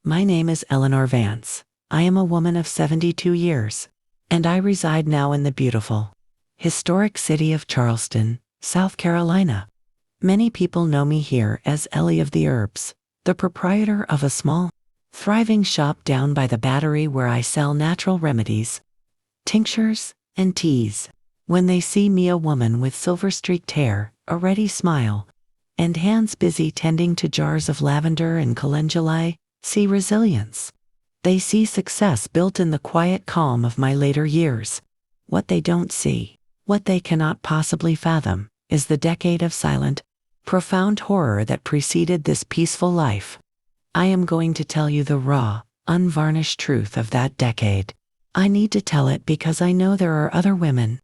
My name is Eleanor Vance. I am a woman of 72 years, and I reside now in the beautiful, historic city of Charleston, South Carolina. Many people know me here as Ellie of the Herbs, the proprietor of a small, thriving shop down by the Battery where I sell natural remedies, tinctures, and teas. When they see me, a woman with silver-streaked hair, a ready smile, and hands busy tending to jars of lavender and calendulae, see resilience. They see success built in the quiet calm of my later years. What they don't see, what they cannot possibly fathom, is the decade of silent, profound horror that preceded this peaceful life. I am going to tell you the raw, unvarnished truth of that decade. I need to tell it because I know there are other women,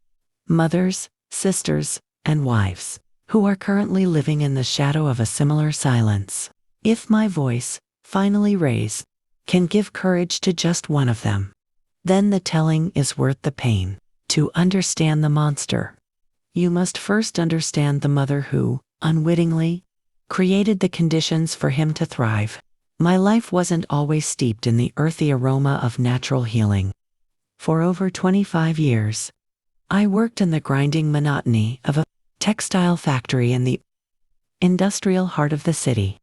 mothers, sisters, and wives, who are currently living in the shadow of a similar silence. If my voice, finally raised, can give courage to just one of them, then the telling is worth the pain. To understand the monster, you must first understand the mother who, unwittingly, created the conditions for him to thrive. My life wasn't always steeped in the earthy aroma of natural healing. For over 25 years, I worked in the grinding monotony of a textile factory in the industrial heart of the city.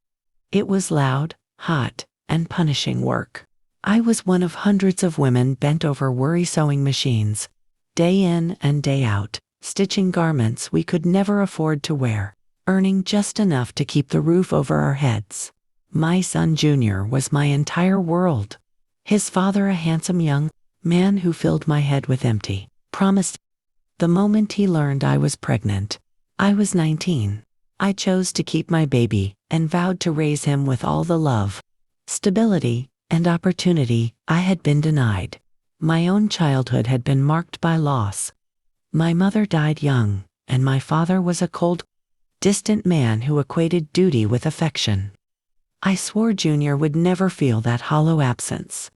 It was loud, hot, and punishing work. I was one of hundreds of women bent over worry sewing machines, day in and day out, stitching garments we could never afford to wear, earning just enough to keep the roof over our heads. My son Junior was my entire world. His father, a handsome young man who filled my head with empty promise. The moment he learned I was pregnant, I was 19. I chose to keep my baby and vowed to raise him with all the love, stability, and opportunity I had been denied. My own childhood had been marked by loss. My mother died young, and my father was a cold, distant man who equated duty with affection. I swore Junior would never feel that hollow absence.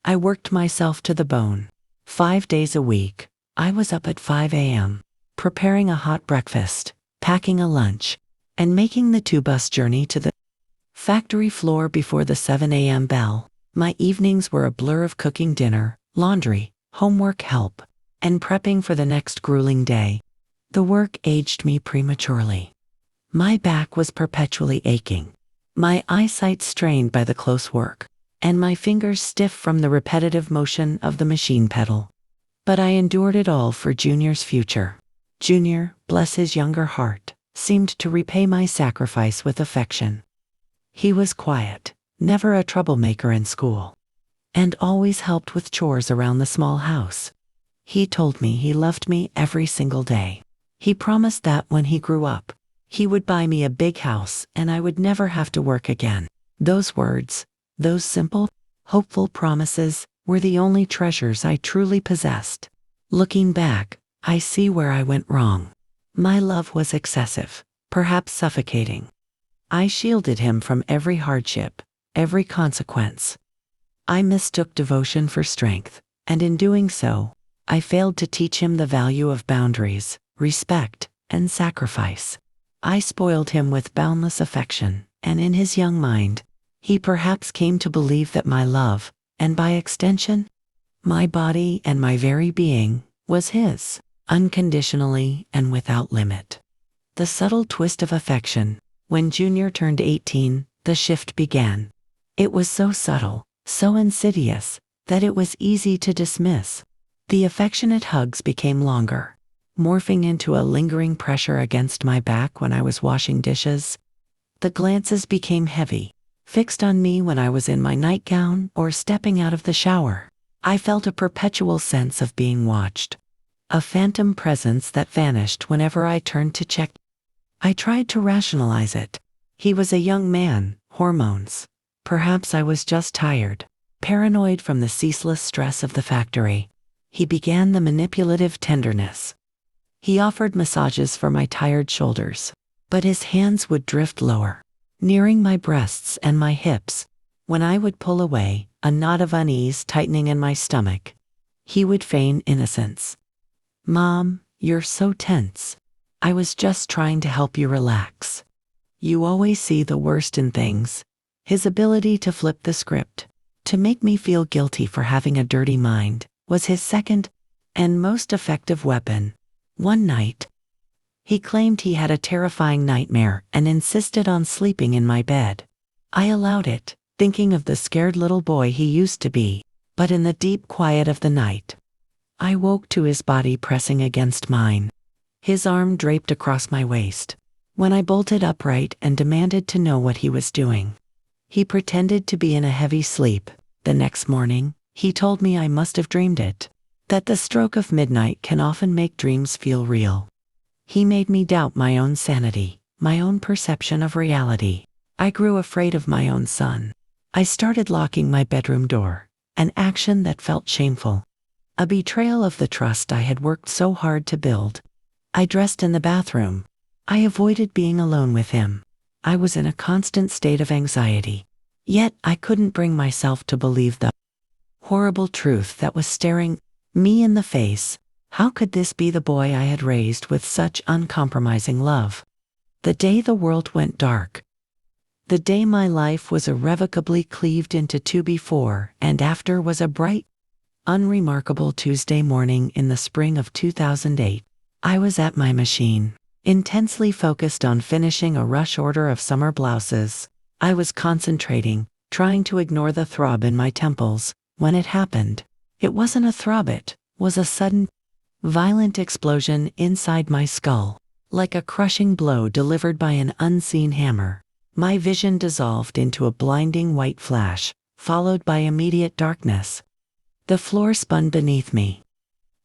I worked myself to the bone. 5 days a week, I was up at 5 a.m., preparing a hot breakfast, packing a lunch, and making the 2-bus journey to the factory floor before the 7 a.m. bell. My evenings were a blur of cooking dinner, laundry, homework help, and prepping for the next grueling day. The work aged me prematurely. My back was perpetually aching, my eyesight strained by the close work, and my fingers stiff from the repetitive motion of the machine pedal. But I endured it all for Junior's future. Junior, bless his younger heart, seemed to repay my sacrifice with affection. He was quiet, never a troublemaker in school, and always helped with chores around the small house. He told me he loved me every single day. He promised that when he grew up, he would buy me a big house and I would never have to work again. Those words, those simple, hopeful promises, were the only treasures I truly possessed. Looking back, I see where I went wrong. My love was excessive, perhaps suffocating. I shielded him from every hardship, every consequence. I mistook devotion for strength, and in doing so, I failed to teach him the value of boundaries, respect, and sacrifice. I spoiled him with boundless affection, and in his young mind, he perhaps came to believe that my love, and by extension, my body and my very being, was his, unconditionally and without limit. The subtle twist of affection. When Junior turned 18, the shift began. It was so subtle, so insidious, that it was easy to dismiss. The affectionate hugs became longer, morphing into a lingering pressure against my back when I was washing dishes. The glances became heavy, fixed on me when I was in my nightgown or stepping out of the shower. I felt a perpetual sense of being watched, a phantom presence that vanished whenever I turned to check. I tried to rationalize it. He was a young man, hormones. Perhaps I was just tired, paranoid from the ceaseless stress of the factory. He began the manipulative tenderness. He offered massages for my tired shoulders, but his hands would drift lower, nearing my breasts and my hips. When I would pull away, a knot of unease tightening in my stomach, he would feign innocence. "Mom, you're so tense. I was just trying to help you relax. You always see the worst in things." His ability to flip the script, to make me feel guilty for having a dirty mind, was his second and most effective weapon. One night, he claimed he had a terrifying nightmare and insisted on sleeping in my bed. I allowed it, thinking of the scared little boy he used to be, but in the deep quiet of the night, I woke to his body pressing against mine, his arm draped across my waist. When I bolted upright and demanded to know what he was doing, he pretended to be in a heavy sleep. The next morning, he told me I must have dreamed it, that the stroke of midnight can often make dreams feel real. He made me doubt my own sanity, my own perception of reality. I grew afraid of my own son. I started locking my bedroom door, an action that felt shameful, a betrayal of the trust I had worked so hard to build. I dressed in the bathroom. I avoided being alone with him. I was in a constant state of anxiety. Yet I couldn't bring myself to believe the horrible truth that was staring me in the face. How could this be the boy I had raised with such uncompromising love? The day the world went dark, the day my life was irrevocably cleaved into two, before and after, was a bright, unremarkable Tuesday morning in the spring of 2008. I was at my machine, intensely focused on finishing a rush order of summer blouses. I was concentrating, trying to ignore the throb in my temples, when it happened. It wasn't a throb, it was a sudden, violent explosion inside my skull, like a crushing blow delivered by an unseen hammer. My vision dissolved into a blinding white flash, followed by immediate darkness. The floor spun beneath me.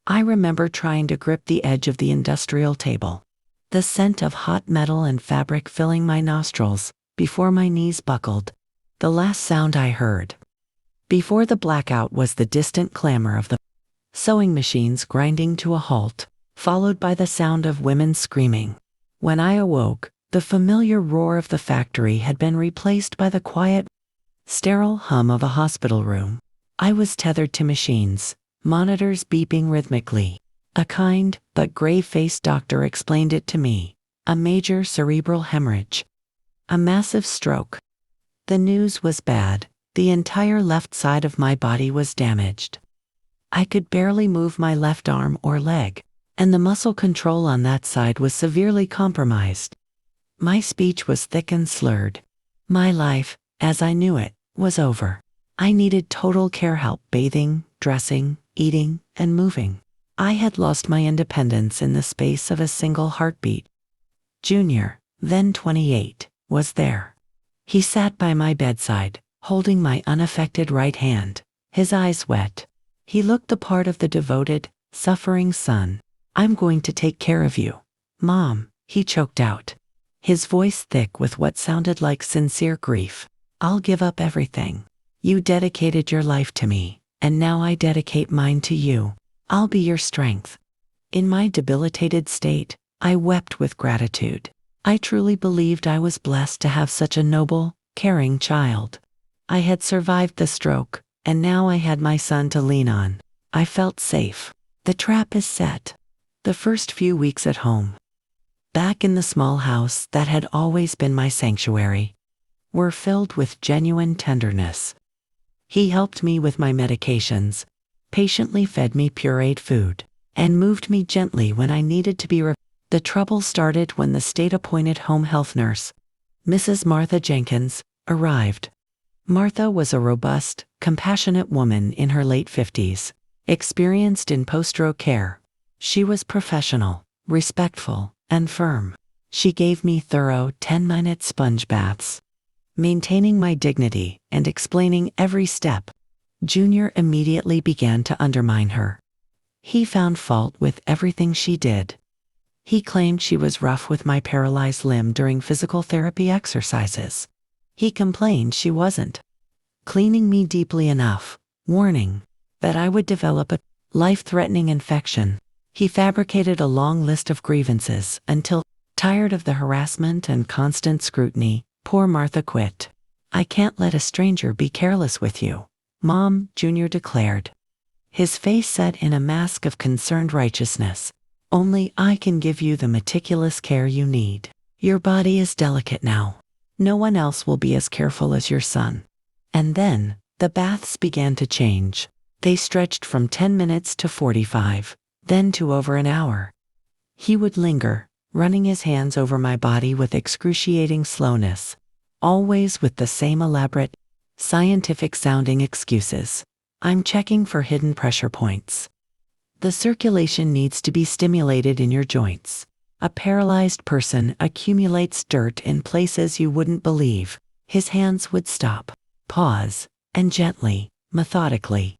I remember trying to grip the edge of the industrial table, the scent of hot metal and fabric filling my nostrils, before my knees buckled. The last sound I heard before the blackout was the distant clamor of the sewing machines grinding to a halt, followed by the sound of women screaming. When I awoke, the familiar roar of the factory had been replaced by the quiet, sterile hum of a hospital room. I was tethered to machines, monitors beeping rhythmically. A kind but grave-faced doctor explained it to me: a major cerebral hemorrhage, a massive stroke. The news was bad. The entire left side of my body was damaged. I could barely move my left arm or leg, and the muscle control on that side was severely compromised. My speech was thick and slurred. My life, as I knew it, was over. I needed total care help bathing, dressing, eating, and moving. I had lost my independence in the space of a single heartbeat. Junior, then 28, was there. He sat by my bedside, holding my unaffected right hand, his eyes wet. He looked the part of the devoted, suffering son. "I'm going to take care of you, Mom," he choked out, his voice thick with what sounded like sincere grief. "I'll give up everything. You dedicated your life to me, and now I dedicate mine to you. I'll be your strength." In my debilitated state, I wept with gratitude. I truly believed I was blessed to have such a noble, caring child. I had survived the stroke, and now I had my son to lean on. I felt safe. The trap is set. The first few weeks at home, back in the small house that had always been my sanctuary, were filled with genuine tenderness. He helped me with my medications, patiently fed me pureed food, and moved me gently when I needed to be The trouble started when the state-appointed home health nurse, Mrs. Martha Jenkins, arrived. Martha was a robust, compassionate woman in her late 50s, experienced in post-stroke care. She was professional, respectful, and firm. She gave me thorough 10-minute sponge baths, maintaining my dignity and explaining every step. Junior immediately began to undermine her. He found fault with everything she did. He claimed she was rough with my paralyzed limb during physical therapy exercises. He complained she wasn't cleaning me deeply enough, warning that I would develop a life-threatening infection. He fabricated a long list of grievances until, tired of the harassment and constant scrutiny, poor Martha quit. "I can't let a stranger be careless with you, Mom," Junior declared, his face set in a mask of concerned righteousness. "Only I can give you the meticulous care you need. Your body is delicate now. No one else will be as careful as your son." And then, The baths began to change. They stretched from 10 minutes to 45, then to over an hour. He would linger, running his hands over my body with excruciating slowness, always with the same elaborate, scientific-sounding excuses. I'm checking for hidden pressure points. The circulation needs to be stimulated in your joints. A paralyzed person accumulates dirt in places you wouldn't believe. His hands would stop, pause, and gently, methodically,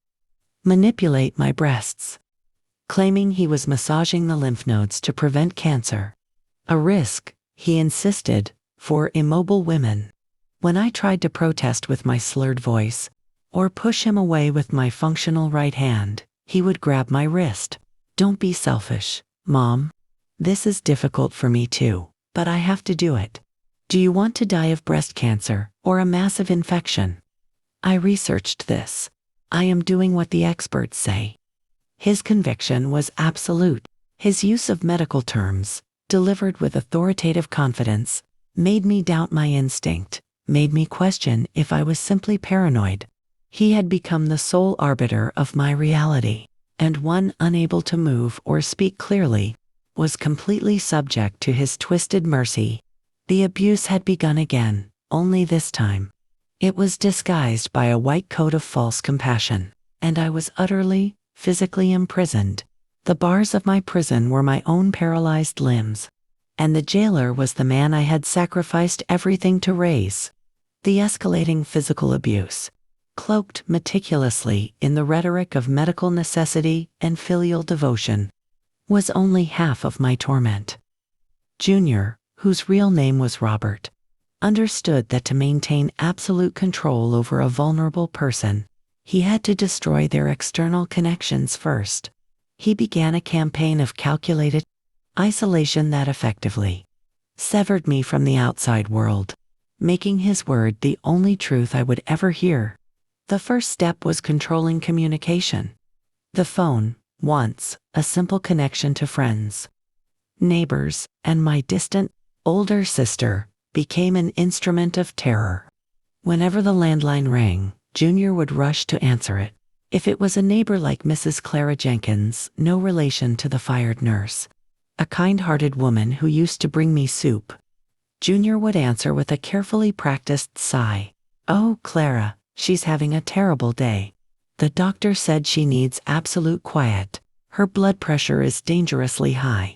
manipulate my breasts, claiming he was massaging the lymph nodes to prevent cancer. A risk, he insisted, for immobile women. When I tried to protest with my slurred voice, or push him away with my functional right hand, he would grab my wrist. Don't be selfish, Mom. This is difficult for me too, but I have to do it. Do you want to die of breast cancer or a massive infection? I researched this. I am doing what the experts say. His conviction was absolute. His use of medical terms, delivered with authoritative confidence, made me doubt my instinct, made me question if I was simply paranoid. He had become the sole arbiter of my reality, and one unable to move or speak clearly, was completely subject to his twisted mercy. The abuse had begun again, only this time. It was disguised by a white coat of false compassion, and I was utterly, physically imprisoned. The bars of my prison were my own paralyzed limbs, and the jailer was the man I had sacrificed everything to raise. The escalating physical abuse, cloaked meticulously in the rhetoric of medical necessity and filial devotion, was only half of my torment. Junior, whose real name was Robert, understood that to maintain absolute control over a vulnerable person, he had to destroy their external connections first. He began a campaign of calculated isolation that effectively severed me from the outside world, making his word the only truth I would ever hear. The first step was controlling communication. The phone, once a simple connection to friends, neighbors, and my distant, older sister, became an instrument of terror. Whenever the landline rang, Junior would rush to answer it. If it was a neighbor like Mrs. Clara Jenkins, no relation to the fired nurse, a kind-hearted woman who used to bring me soup, Junior would answer with a carefully practiced sigh. "Oh, Clara, she's having a terrible day. The doctor said she needs absolute quiet. Her blood pressure is dangerously high.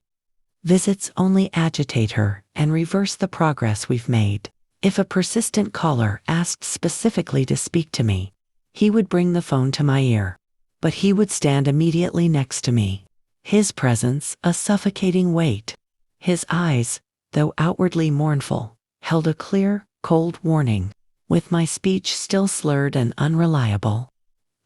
Visits only agitate her and reverse the progress we've made." If a persistent caller asked specifically to speak to me, he would bring the phone to my ear, but he would stand immediately next to me, his presence a suffocating weight. His eyes, though outwardly mournful, held a clear, cold warning. With my speech still slurred and unreliable,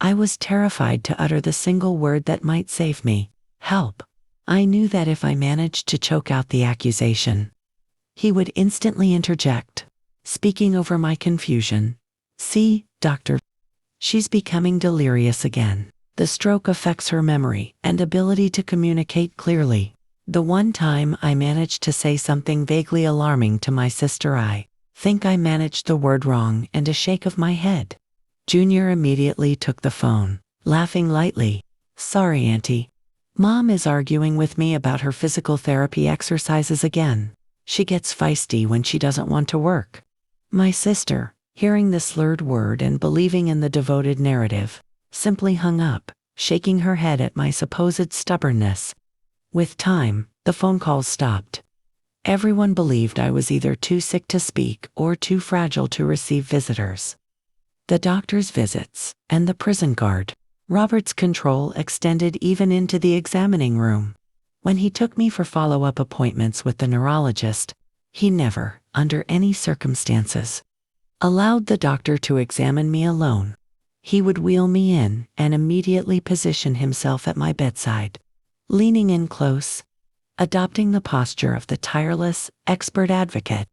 I was terrified to utter the single word that might save me: help. I knew that if I managed to choke out the accusation, he would instantly interject, speaking over my confusion. "See, Doctor, she's becoming delirious again. The stroke affects her memory and ability to communicate clearly." The one time I managed to say something vaguely alarming to my sister, I think I managed the word wrong, and a shake of my head. Junior immediately took the phone, laughing lightly. "Sorry, Auntie. Mom is arguing with me about her physical therapy exercises again. She gets feisty when she doesn't want to work." My sister, hearing the slurred word and believing in the devoted narrative, simply hung up, shaking her head at my supposed stubbornness. With time, the phone calls stopped. Everyone believed I was either too sick to speak or too fragile to receive visitors. The doctor's visits, and the prison guard, Robert's control extended even into the examining room. When he took me for follow-up appointments with the neurologist, he never, under any circumstances, allowed the doctor to examine me alone. He would wheel me in and immediately position himself at my bedside, leaning in close, adopting the posture of the tireless, expert advocate.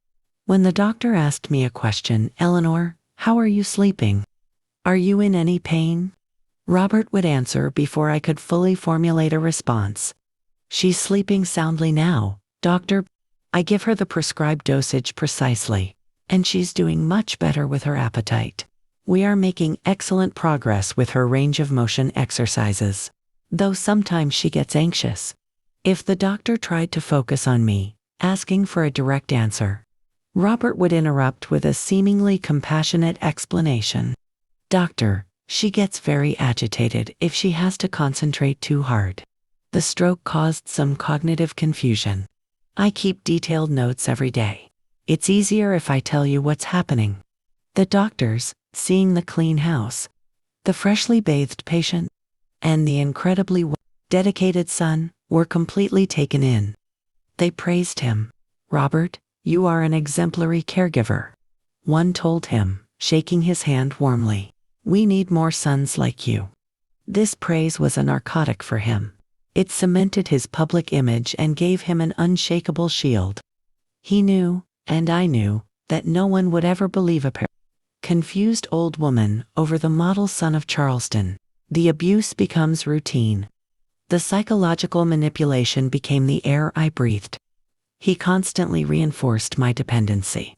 When the doctor asked me a question, "Eleanor, how are you sleeping? Are you in any pain?" Robert would answer before I could fully formulate a response. "She's sleeping soundly now, doctor. I give her the prescribed dosage precisely, and she's doing much better with her appetite." We are making excellent progress with her range of motion exercises, though sometimes she gets anxious. If the doctor tried to focus on me, asking for a direct answer, Robert would interrupt with a seemingly compassionate explanation. Doctor, she gets very agitated if she has to concentrate too hard. The stroke caused some cognitive confusion. I keep detailed notes every day. It's easier if I tell you what's happening. The doctors, seeing the clean house, the freshly bathed patient, and the incredibly dedicated son, were completely taken in. They praised him. Robert, you are an exemplary caregiver. One told him, shaking his hand warmly. We need more sons like you. This praise was a narcotic for him. It cemented his public image and gave him an unshakable shield. He knew, and I knew, that no one would ever believe a confused old woman over the model son of Charleston. The abuse becomes routine. The psychological manipulation became the air I breathed. He constantly reinforced my dependency,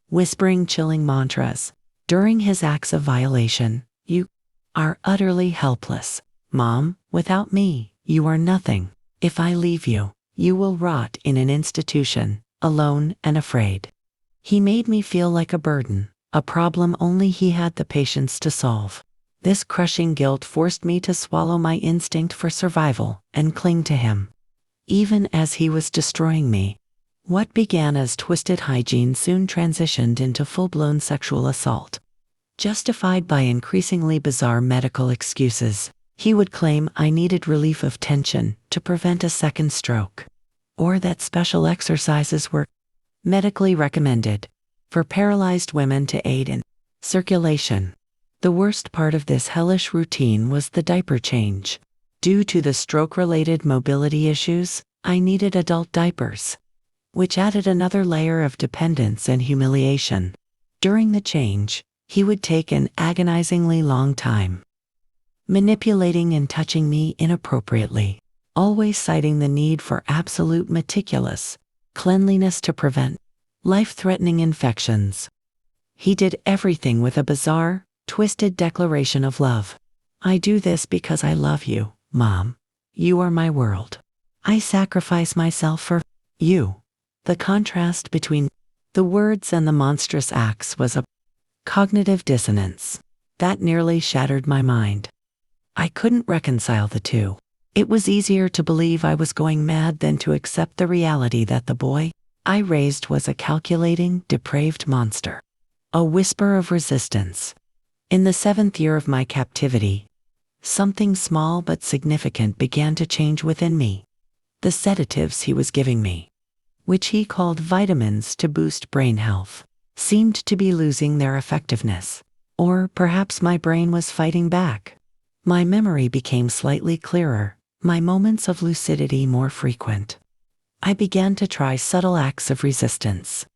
whispering chilling mantras. During his acts of violation, you are utterly helpless. Mom, without me, you are nothing. If I leave you, you will rot in an institution, alone and afraid. He made me feel like a burden, a problem only he had the patience to solve. This crushing guilt forced me to swallow my instinct for survival and cling to him, even as he was destroying me. What began as twisted hygiene soon transitioned into full-blown sexual assault. Justified by increasingly bizarre medical excuses, he would claim I needed relief of tension to prevent a second stroke, or that special exercises were medically recommended for paralyzed women to aid in circulation. The worst part of this hellish routine was the diaper change. Due to the stroke-related mobility issues, I needed adult diapers, which added another layer of dependence and humiliation. During the change, he would take an agonizingly long time, manipulating and touching me inappropriately, always citing the need for absolute meticulous cleanliness to prevent life-threatening infections. He did everything with a bizarre, twisted declaration of love. I do this because I love you, Mom. You are my world. I sacrifice myself for you. The contrast between the words and the monstrous acts was a cognitive dissonance that nearly shattered my mind. I couldn't reconcile the two. It was easier to believe I was going mad than to accept the reality that the boy I raised was a calculating, depraved monster. A whisper of resistance. In the 7th year of my captivity, something small but significant began to change within me. The sedatives he was giving me, which he called vitamins to boost brain health, seemed to be losing their effectiveness. Or perhaps my brain was fighting back. My memory became slightly clearer, my moments of lucidity more frequent. I began to try subtle acts of resistance.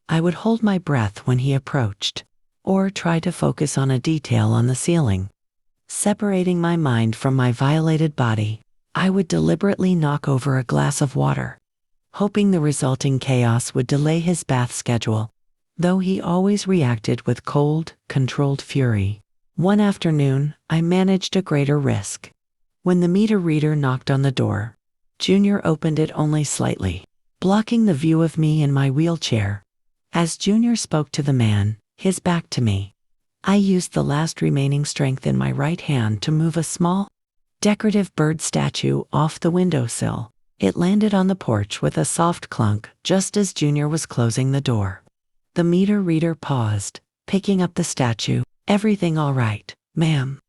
I would hold my breath when he approached, or try to focus on a detail on the ceiling. Separating my mind from my violated body, I would deliberately knock over a glass of water, hoping the resulting chaos would delay his bath schedule, though he always reacted with cold, controlled fury. One afternoon, I managed a greater risk. When the meter reader knocked on the door, Junior opened it only slightly, blocking the view of me in my wheelchair. As Junior spoke to the man, his back to me, I used the last remaining strength in my right hand to move a small, decorative bird statue off the windowsill. It landed on the porch with a soft clunk just as Junior was closing the door. The meter reader paused, picking up the statue. Everything all right, ma'am?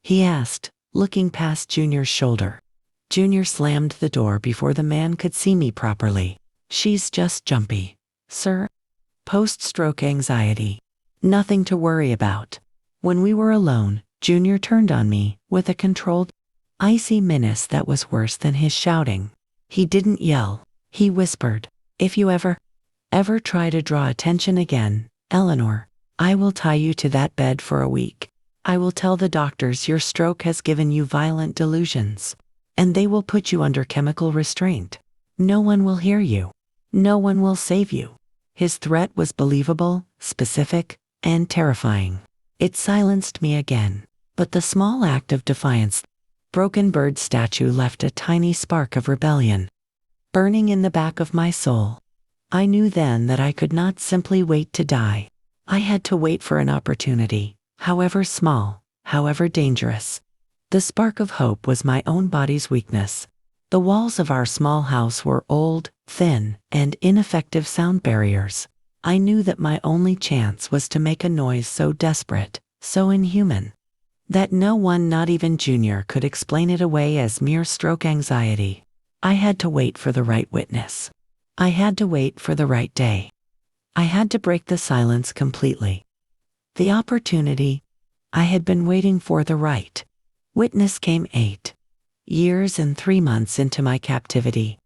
He asked, looking past Junior's shoulder. Junior slammed the door before the man could see me properly. She's just jumpy, sir. Post-stroke anxiety. Nothing to worry about. When we were alone, Junior turned on me with a controlled, icy menace that was worse than his shouting. He didn't yell. He whispered, if you ever try to draw attention again, Eleanor, I will tie you to that bed for a week. I will tell the doctors your stroke has given you violent delusions, and they will put you under chemical restraint. No one will hear you. No one will save you. His threat was believable, specific, and terrifying. It silenced me again. But the small act of defiance, broken bird statue left a tiny spark of rebellion, burning in the back of my soul. I knew then that I could not simply wait to die. I had to wait for an opportunity, however small, however dangerous. The spark of hope was my own body's weakness. The walls of our small house were old, thin, and ineffective sound barriers. I knew that my only chance was to make a noise so desperate, so inhuman, that no one, not even Junior, could explain it away as mere stroke anxiety. I had to wait for the right witness. I had to wait for the right day. I had to break the silence completely. The opportunity I had been waiting for, the right witness, came 8 years and 3 months into my captivity.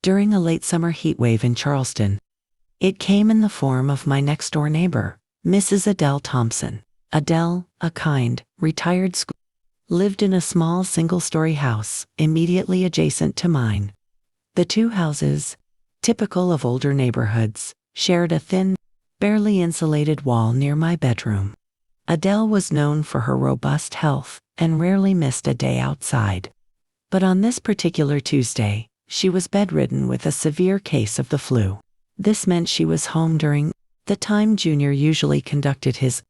During a late summer heat wave in Charleston. It came in the form of my next-door neighbor, Mrs. Adele Thompson. Adele, a kind, retired school, lived in a small single-story house immediately adjacent to mine. The two houses, typical of older neighborhoods, shared a thin, barely insulated wall near my bedroom. Adele was known for her robust health and rarely missed a day outside. But on this particular Tuesday, she was bedridden with a severe case of the flu. This meant she was home during the time Junior usually conducted his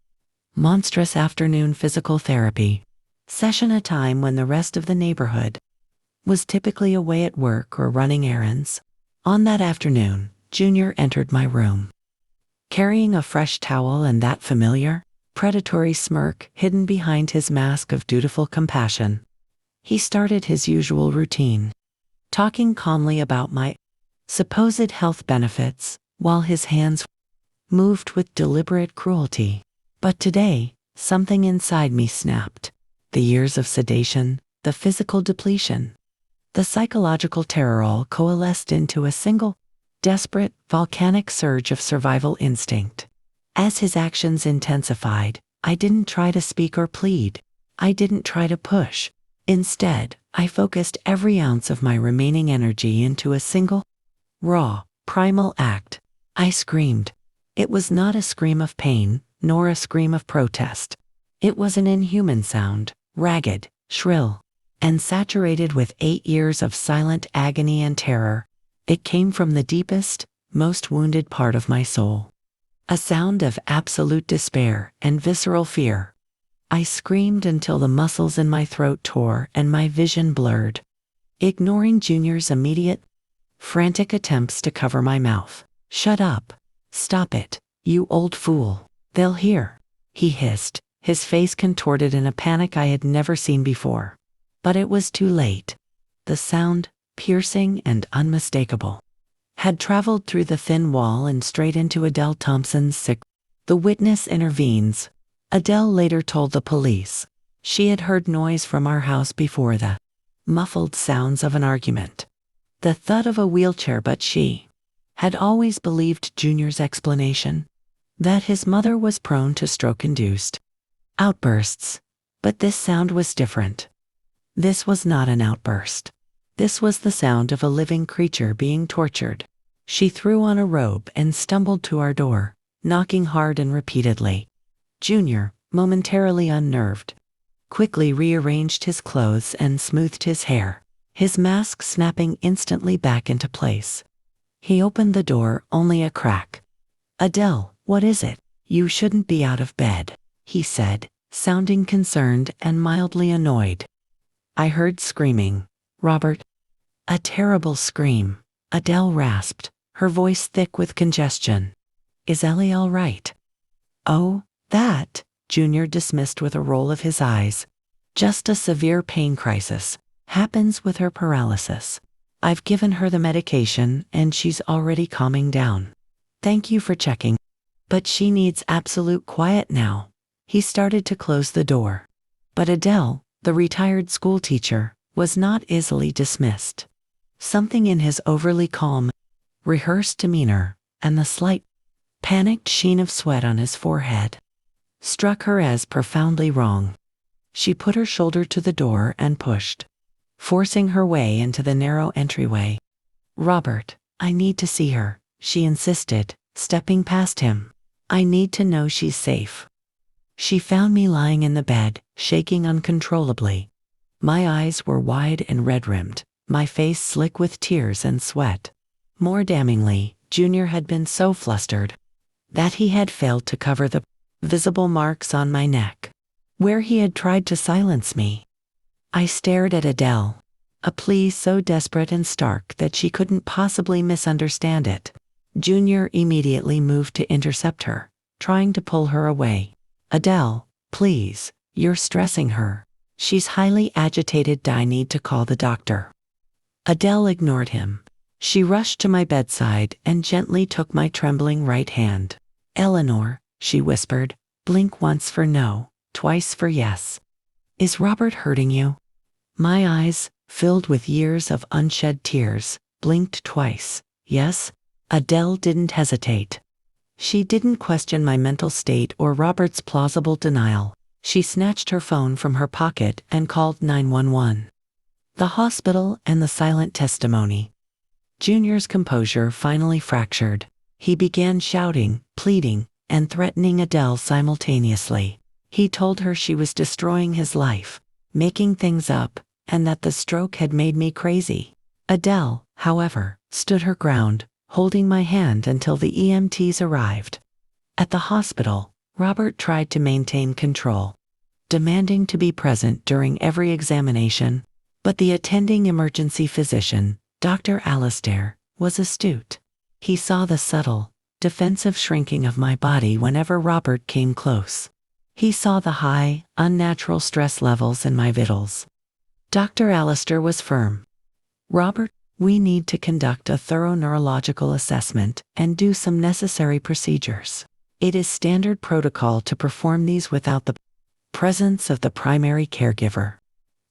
monstrous afternoon physical therapy session, a time when the rest of the neighborhood was typically away at work or running errands. On that afternoon, Junior entered my room, carrying a fresh towel and that familiar, predatory smirk hidden behind his mask of dutiful compassion. He started his usual routine, talking calmly about my supposed health benefits, while his hands moved with deliberate cruelty. But today, something inside me snapped. The years of sedation, the physical depletion, the psychological terror all coalesced into a single, desperate, volcanic surge of survival instinct. As his actions intensified, I didn't try to speak or plead. I didn't try to push. Instead, I focused every ounce of my remaining energy into a single, raw, primal act. I screamed. It was not a scream of pain, nor a scream of protest. It was an inhuman sound, ragged, shrill, and saturated with 8 years of silent agony and terror. It came from the deepest, most wounded part of my soul. A sound of absolute despair and visceral fear. I screamed until the muscles in my throat tore and my vision blurred, ignoring Junior's immediate, frantic attempts to cover my mouth. "Shut up. Stop it, you old fool. They'll hear," he hissed, his face contorted in a panic I had never seen before. But it was too late. The sound, piercing and unmistakable, had traveled through the thin wall and straight into Adele Thompson's sick. The witness intervenes. Adele later told the police she had heard noise from our house before, the muffled sounds of an argument, the thud of a wheelchair, but she had always believed Junior's explanation, that his mother was prone to stroke-induced outbursts. But this sound was different. This was not an outburst. This was the sound of a living creature being tortured. She threw on a robe and stumbled to our door, knocking hard and repeatedly. Junior, momentarily unnerved, quickly rearranged his clothes and smoothed his hair, his mask snapping instantly back into place. He opened the door only a crack. "Adele, what is it? You shouldn't be out of bed," he said, sounding concerned and mildly annoyed. I heard screaming. "Robert." A terrible scream. Adele rasped, her voice thick with congestion. "Is Ellie all right?" "Oh, that," Junior dismissed with a roll of his eyes. "Just a severe pain crisis. Happens with her paralysis. I've given her the medication and she's already calming down. Thank you for checking. But she needs absolute quiet now." He started to close the door. But Adele, the retired school teacher, was not easily dismissed. Something in his overly calm, rehearsed demeanor, and the slight, panicked sheen of sweat on his forehead, struck her as profoundly wrong. She put her shoulder to the door and pushed, forcing her way into the narrow entryway. "Robert, I need to see her," she insisted, stepping past him. "I need to know she's safe." She found me lying in the bed, shaking uncontrollably. My eyes were wide and red-rimmed, my face slick with tears and sweat. More damningly, Junior had been so flustered that he had failed to cover the visible marks on my neck, where he had tried to silence me. I stared at Adele, a plea so desperate and stark that she couldn't possibly misunderstand it. Junior immediately moved to intercept her, trying to pull her away. "Adele, please, you're stressing her. She's highly agitated. I need to call the doctor." Adele ignored him. She rushed to my bedside and gently took my trembling right hand. "Eleanor," she whispered, "blink once for no, twice for yes. Is Robert hurting you?" My eyes, filled with years of unshed tears, blinked twice. Yes. Adele didn't hesitate. She didn't question my mental state or Robert's plausible denial. She snatched her phone from her pocket and called 911. The hospital and the silent testimony. Junior's composure finally fractured. He began shouting, pleading, and threatening Adele simultaneously. He told her she was destroying his life, making things up, and that the stroke had made me crazy. Adele, however, stood her ground, holding my hand until the EMTs arrived. At the hospital, Robert tried to maintain control, demanding to be present during every examination, but the attending emergency physician, Dr. Alistair, was astute. He saw the subtle, defensive shrinking of my body whenever Robert came close. He saw the high, unnatural stress levels in my vitals. Dr. Alistair was firm. "Robert, we need to conduct a thorough neurological assessment and do some necessary procedures. It is standard protocol to perform these without the presence of the primary caregiver,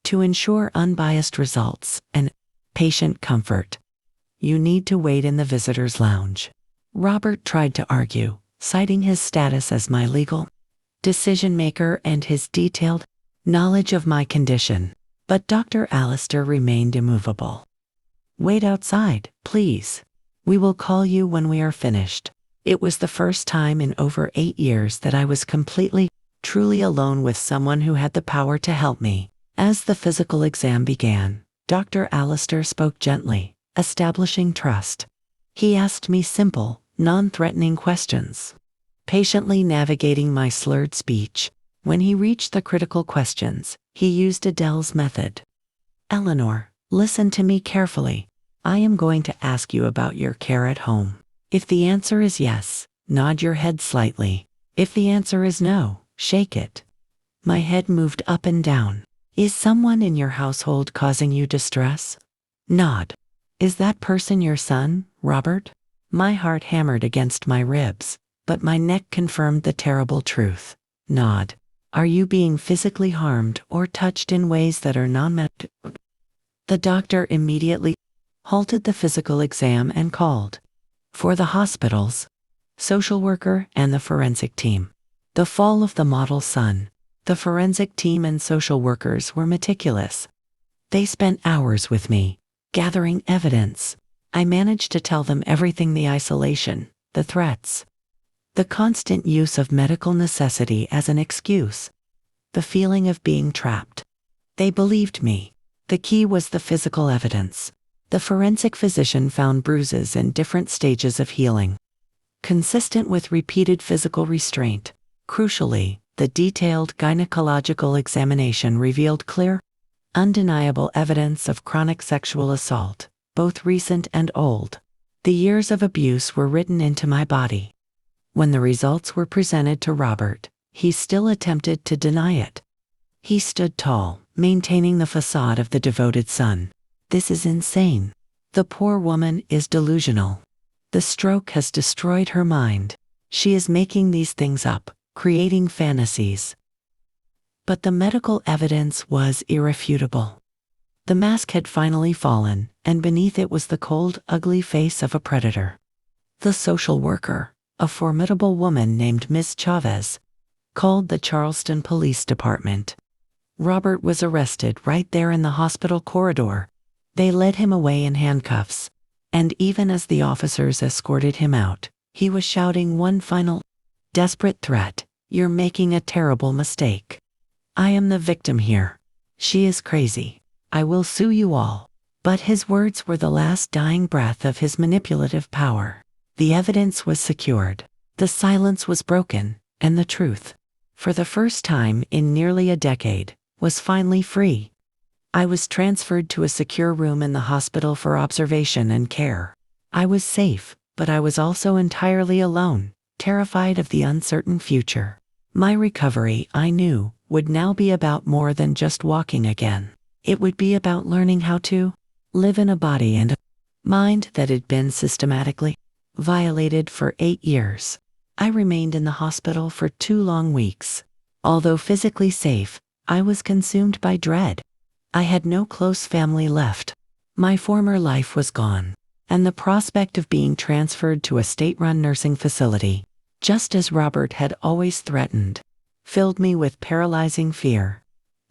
to ensure unbiased results and patient comfort. You need to wait in the visitor's lounge." Robert tried to argue, citing his status as my legal decision-maker and his detailed knowledge of my condition. But Dr. Alistair remained immovable. "Wait outside, please. We will call you when we are finished." It was the first time in over 8 years that I was completely, truly alone with someone who had the power to help me. As the physical exam began, Dr. Alistair spoke gently, establishing trust. He asked me simple, non-threatening questions, patiently navigating my slurred speech. When he reached the critical questions, he used Adele's method. "Eleanor, listen to me carefully. I am going to ask you about your care at home. If the answer is yes, nod your head slightly. If the answer is no, shake it." My head moved up and down. "Is someone in your household causing you distress?" Nod. "Is that person your son, Robert?" My heart hammered against my ribs, but my neck confirmed the terrible truth. Nod. "Are you being physically harmed or touched in ways that are non-medical?" The doctor immediately halted the physical exam and called for the hospital's social worker and the forensic team. The fall of the model son. The forensic team and social workers were meticulous. They spent hours with me, gathering evidence. I managed to tell them everything: the isolation, the threats, the constant use of medical necessity as an excuse, the feeling of being trapped. They believed me. The key was the physical evidence. The forensic physician found bruises in different stages of healing, consistent with repeated physical restraint. Crucially, the detailed gynecological examination revealed clear, undeniable evidence of chronic sexual assault, both recent and old. The years of abuse were written into my body. When the results were presented to Robert, he still attempted to deny it. He stood tall, maintaining the facade of the devoted son. "This is insane. The poor woman is delusional. The stroke has destroyed her mind. She is making these things up, creating fantasies." But the medical evidence was irrefutable. The mask had finally fallen, and beneath it was the cold, ugly face of a predator. The social worker, a formidable woman named Miss Chavez, called the Charleston Police Department. Robert was arrested right there in the hospital corridor. They led him away in handcuffs, and even as the officers escorted him out, he was shouting one final, desperate threat: "You're making a terrible mistake. I am the victim here. She is crazy. I will sue you all." But his words were the last dying breath of his manipulative power. The evidence was secured. The silence was broken, and the truth, for the first time in nearly a decade, was finally free. I was transferred to a secure room in the hospital for observation and care. I was safe, but I was also entirely alone, terrified of the uncertain future. My recovery, I knew, would now be about more than just walking again. It would be about learning how to live in a body and a mind that had been systematically violated for 8 years. I remained in the hospital for 2 long weeks. Although physically safe, I was consumed by dread. I had no close family left. My former life was gone, and the prospect of being transferred to a state-run nursing facility, just as Robert had always threatened, filled me with paralyzing fear.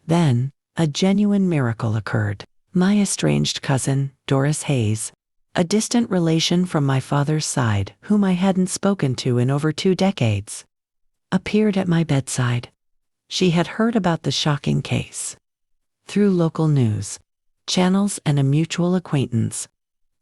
Then, a genuine miracle occurred. My estranged cousin, Doris Hayes, a distant relation from my father's side whom I hadn't spoken to in over 2 decades, appeared at my bedside. She had heard about the shocking case through local news channels and a mutual acquaintance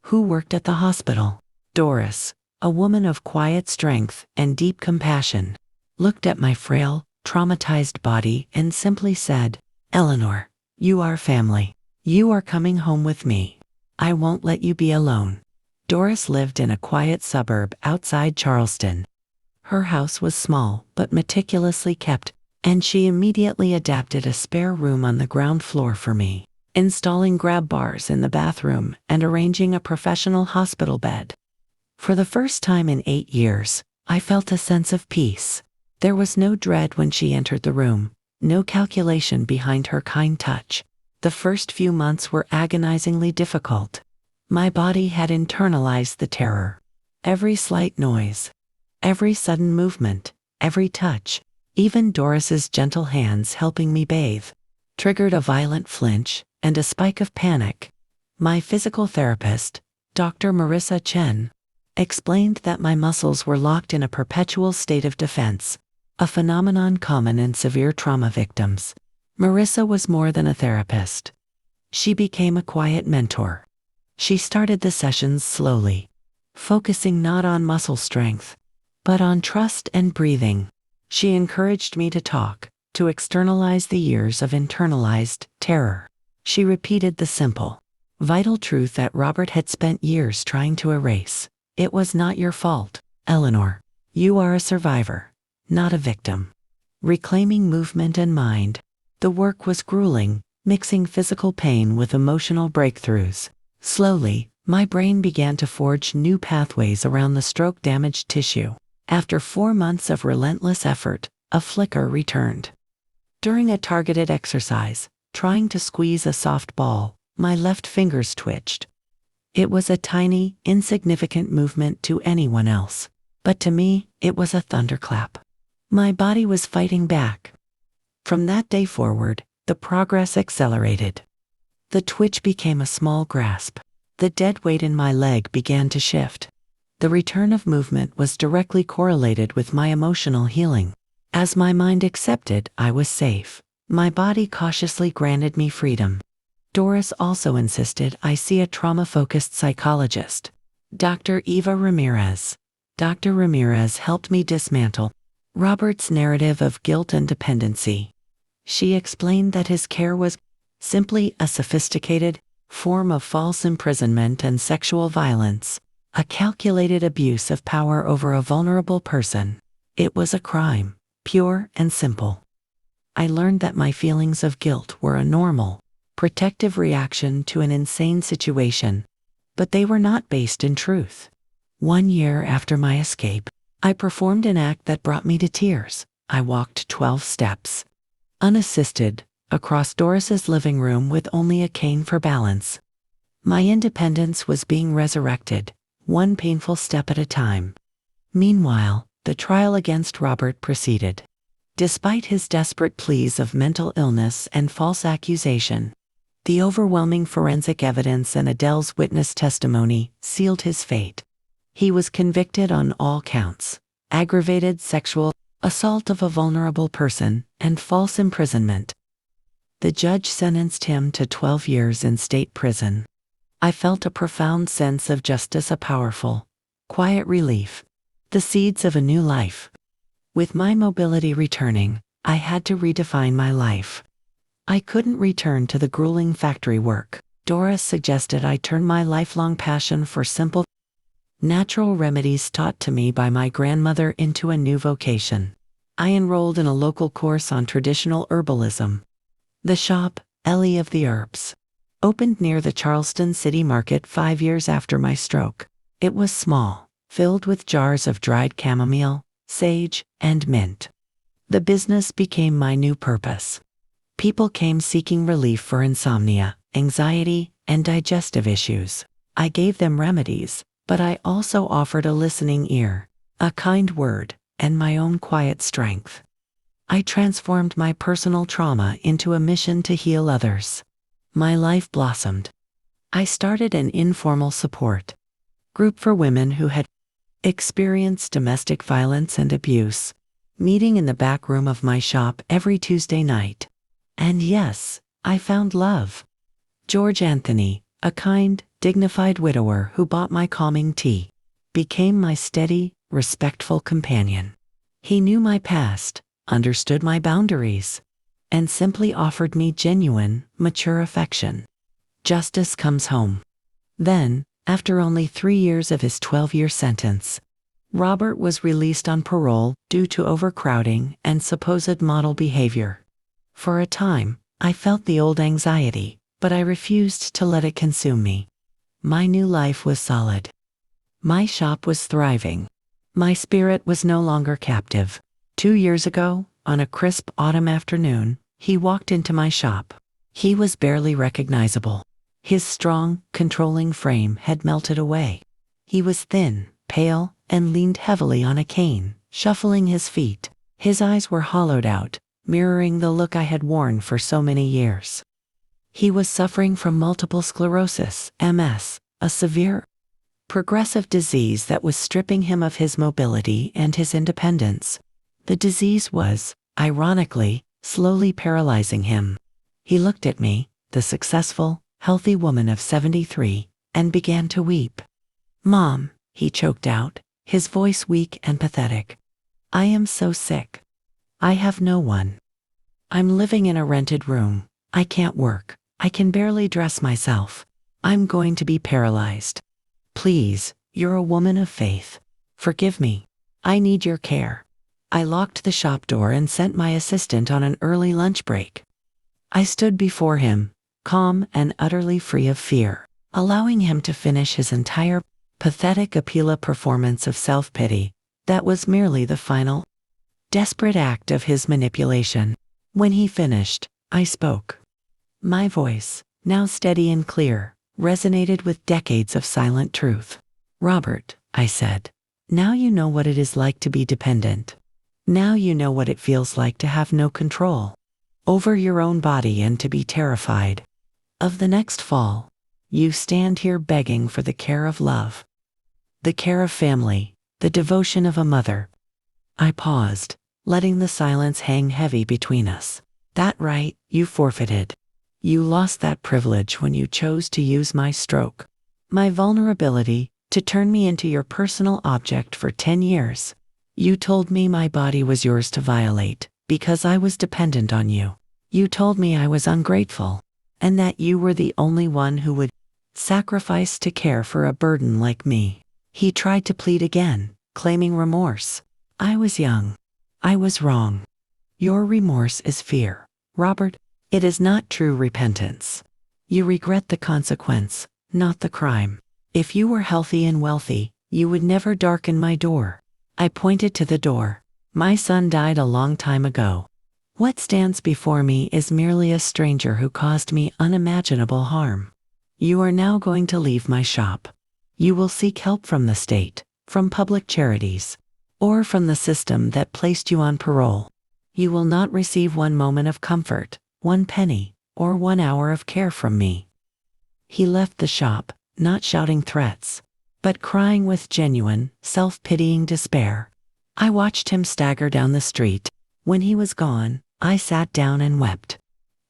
who worked at the hospital. Doris, a woman of quiet strength and deep compassion, looked at my frail, traumatized body and simply said, "Eleanor, you are family. You are coming home with me. I won't let you be alone." Doris lived in a quiet suburb outside Charleston. Her house was small but meticulously kept, and she immediately adapted a spare room on the ground floor for me, installing grab bars in the bathroom and arranging a professional hospital bed. For the first time in 8 years, I felt a sense of peace. There was no dread when she entered the room, no calculation behind her kind touch. The first few months were agonizingly difficult. My body had internalized the terror. Every slight noise, every sudden movement, every touch, even Doris's gentle hands helping me bathe, triggered a violent flinch and a spike of panic. My physical therapist, Dr. Marissa Chen, explained that my muscles were locked in a perpetual state of defense, a phenomenon common in severe trauma victims. Marissa was more than a therapist. She became a quiet mentor. She started the sessions slowly, focusing not on muscle strength, but on trust and breathing. She encouraged me to talk, to externalize the years of internalized terror. She repeated the simple, vital truth that Robert had spent years trying to erase. "It was not your fault, Eleanor. You are a survivor, not a victim." Reclaiming movement and mind. The work was grueling, mixing physical pain with emotional breakthroughs. Slowly, my brain began to forge new pathways around the stroke-damaged tissue. After 4 months of relentless effort, a flicker returned. During a targeted exercise, trying to squeeze a soft ball, my left fingers twitched. It was a tiny, insignificant movement to anyone else, but to me, it was a thunderclap. My body was fighting back. From that day forward, the progress accelerated. The twitch became a small grasp. The dead weight in my leg began to shift. The return of movement was directly correlated with my emotional healing. As my mind accepted I was safe, my body cautiously granted me freedom. Doris also insisted I see a trauma-focused psychologist, Dr. Eva Ramirez. Dr. Ramirez helped me dismantle Robert's narrative of guilt and dependency. She explained that his care was simply a sophisticated form of false imprisonment and sexual violence, a calculated abuse of power over a vulnerable person. It was a crime, pure and simple. I learned that my feelings of guilt were a normal, protective reaction to an insane situation, but they were not based in truth. 1 year after my escape, I performed an act that brought me to tears. I walked 12 steps, unassisted, across Doris's living room with only a cane for balance. My independence was being resurrected, one painful step at a time. Meanwhile, the trial against Robert proceeded. Despite his desperate pleas of mental illness and false accusation, the overwhelming forensic evidence and Adele's witness testimony sealed his fate. He was convicted on all counts: aggravated sexual assault of a vulnerable person, and false imprisonment. The judge sentenced him to 12 years in state prison. I felt a profound sense of justice, a powerful, quiet relief, the seeds of a new life. With my mobility returning, I had to redefine my life. I couldn't return to the grueling factory work. Doris suggested I turn my lifelong passion for simple, natural remedies taught to me by my grandmother into a new vocation. I enrolled in a local course on traditional herbalism. The shop, Ellie of the Herbs, opened near the Charleston City Market 5 years after my stroke. It was small, filled with jars of dried chamomile, sage, and mint. The business became my new purpose. People came seeking relief for insomnia, anxiety, and digestive issues. I gave them remedies, but I also offered a listening ear, a kind word, and my own quiet strength. I transformed my personal trauma into a mission to heal others. My life blossomed. I started an informal support group for women who had experienced domestic violence and abuse, meeting in the back room of my shop every Tuesday night. And yes, I found love. George Anthony, a kind, dignified widower who bought my calming tea, became my steady, respectful companion. He knew my past, understood my boundaries, and simply offered me genuine, mature affection. Justice comes home. Then, after only 3 years of his 12-year sentence, Robert was released on parole due to overcrowding and supposed model behavior. For a time, I felt the old anxiety, but I refused to let it consume me. My new life was solid. My shop was thriving. My spirit was no longer captive. 2 years ago, on a crisp autumn afternoon, he walked into my shop. He was barely recognizable. His strong, controlling frame had melted away. He was thin, pale, and leaned heavily on a cane, shuffling his feet. His eyes were hollowed out, mirroring the look I had worn for so many years. He was suffering from multiple sclerosis, MS, a severe, progressive disease that was stripping him of his mobility and his independence. The disease was, ironically, slowly paralyzing him. He looked at me, the successful, healthy woman of 73, and began to weep. "Mom," he choked out, his voice weak and pathetic. "I am so sick. I have no one. I'm living in a rented room. I can't work. I can barely dress myself. I'm going to be paralyzed. Please, you're a woman of faith. Forgive me. I need your care." I locked the shop door and sent my assistant on an early lunch break. I stood before him, calm and utterly free of fear, allowing him to finish his entire, pathetic appeal, a performance of self-pity that was merely the final, desperate act of his manipulation. When he finished, I spoke. My voice, now steady and clear, resonated with decades of silent truth. "Robert," I said, "now you know what it is like to be dependent. Now you know what it feels like to have no control over your own body and to be terrified of the next fall. You stand here begging for the care of love, the care of family, the devotion of a mother." I paused, letting the silence hang heavy between us. "That right, you forfeited. You lost that privilege when you chose to use my stroke, my vulnerability, to turn me into your personal object for 10 years. You told me my body was yours to violate, because I was dependent on you. You told me I was ungrateful, and that you were the only one who would sacrifice to care for a burden like me." He tried to plead again, claiming remorse. "I was young. I was wrong. Your remorse is fear, Robert. It is not true repentance. You regret the consequence, not the crime. If you were healthy and wealthy, you would never darken my door." I pointed to the door. "My son died a long time ago. What stands before me is merely a stranger who caused me unimaginable harm. You are now going to leave my shop. You will seek help from the state, from public charities, or from the system that placed you on parole. You will not receive one moment of comfort, one penny, or 1 hour of care from me." He left the shop, not shouting threats, but crying with genuine, self-pitying despair. I watched him stagger down the street. When he was gone, I sat down and wept.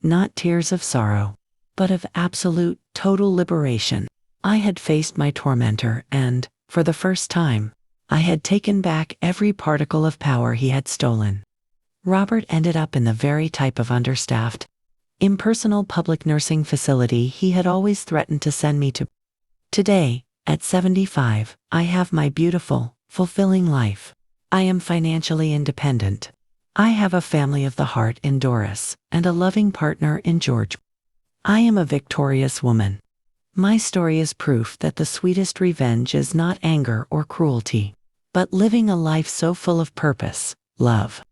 Not tears of sorrow, but of absolute, total liberation. I had faced my tormentor and, for the first time, I had taken back every particle of power he had stolen. Robert ended up in the very type of understaffed, impersonal public nursing facility he had always threatened to send me to. Today, at 75, I have my beautiful, fulfilling life. I am financially independent. I have a family of the heart in Doris, and a loving partner in George. I am a victorious woman. My story is proof that the sweetest revenge is not anger or cruelty, but living a life so full of purpose, love,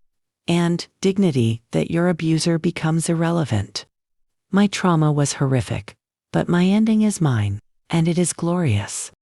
and dignity that your abuser becomes irrelevant. My trauma was horrific, but my ending is mine, and it is glorious.